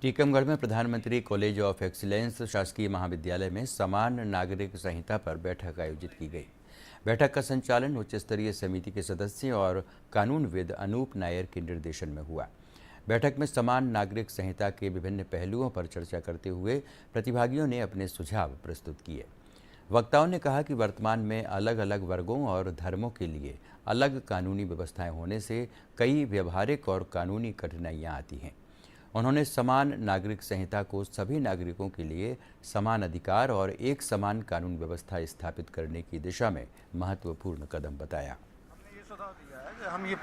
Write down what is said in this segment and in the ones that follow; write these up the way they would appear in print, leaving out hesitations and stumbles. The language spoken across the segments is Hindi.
टीकमगढ़ में प्रधानमंत्री कॉलेज ऑफ एक्सीलेंस शासकीय महाविद्यालय में समान नागरिक संहिता पर बैठक आयोजित की गई। बैठक का संचालन उच्च स्तरीय समिति के सदस्य और कानूनविद अनूप नायर के निर्देशन में हुआ। बैठक में समान नागरिक संहिता के विभिन्न पहलुओं पर चर्चा करते हुए प्रतिभागियों ने अपने सुझाव प्रस्तुत किए। वक्ताओं ने कहा कि वर्तमान में अलग अलग वर्गों और धर्मों के लिए अलग कानूनी व्यवस्थाएं होने से कई व्यवहारिक और कानूनी कठिनाइयां आती हैं। उन्होंने समान नागरिक संहिता को सभी नागरिकों के लिए समान अधिकार और एक समान कानून व्यवस्था स्थापित करने की दिशा में महत्वपूर्ण कदम बताया। हमने ये सुझाव दिया है कि हम ये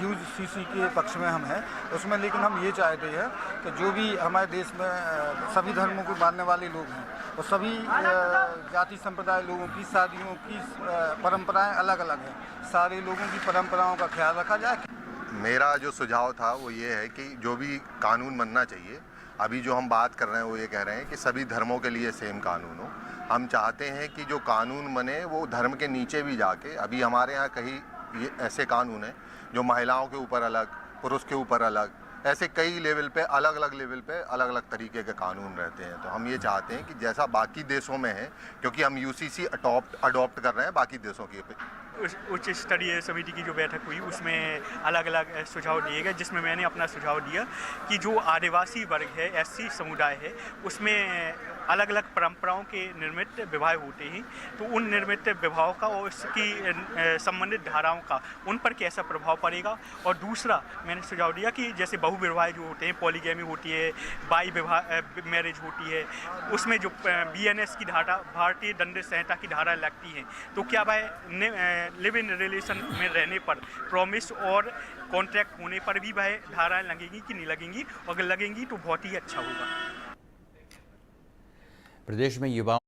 यूजीसी के पक्ष में हम हैं उसमें, लेकिन हम ये चाहते हैं कि जो भी हमारे देश में सभी धर्मों को मानने वाले लोग हैं और सभी जाति संप्रदाय लोगों की शादियों की परंपराएं अलग अलग हैं, सारे लोगों की परंपराओं का ख्याल रखा जाए। मेरा जो सुझाव था वो ये है कि जो भी कानून बनना चाहिए, अभी जो हम बात कर रहे हैं वो ये कह रहे हैं कि सभी धर्मों के लिए सेम कानून हो। हम चाहते हैं कि जो कानून बने वो धर्म के नीचे भी जाके, अभी हमारे यहाँ कहीं ये ऐसे कानून हैं जो महिलाओं के ऊपर अलग, पुरुष के ऊपर अलग, ऐसे कई लेवल पे अलग अलग तरीके के कानून रहते हैं। तो हम ये चाहते हैं कि जैसा बाकी देशों में है, क्योंकि हम यूसीसी अडॉप्ट कर रहे हैं बाकी देशों की। उच्च स्तरीय समिति की जो बैठक हुई उसमें अलग अलग सुझाव दिए गए, जिसमें मैंने अपना सुझाव दिया कि जो आदिवासी वर्ग है, एससी समुदाय है, उसमें अलग अलग परंपराओं के निर्मित विवाह होते हैं, तो उन निर्मित विवाहों का और उसकी संबंधित धाराओं का उन पर कैसा प्रभाव पड़ेगा। और दूसरा मैंने सुझाव दिया कि जैसे बहुविवाह जो होते हैं, पॉलीगैमी होती है, बाई विवाह मैरिज होती है, उसमें जो बीएनएस की धारा, भारतीय दंड संहिता की धारा लगती हैं, तो क्या वह लिव इन रिलेशन में रहने पर, प्रॉमिस और कॉन्ट्रैक्ट होने पर भी वह धाराएं लगेंगी कि नहीं लगेंगी, अगर लगेंगी तो बहुत ही अच्छा होगा। प्रदेश में युवाओं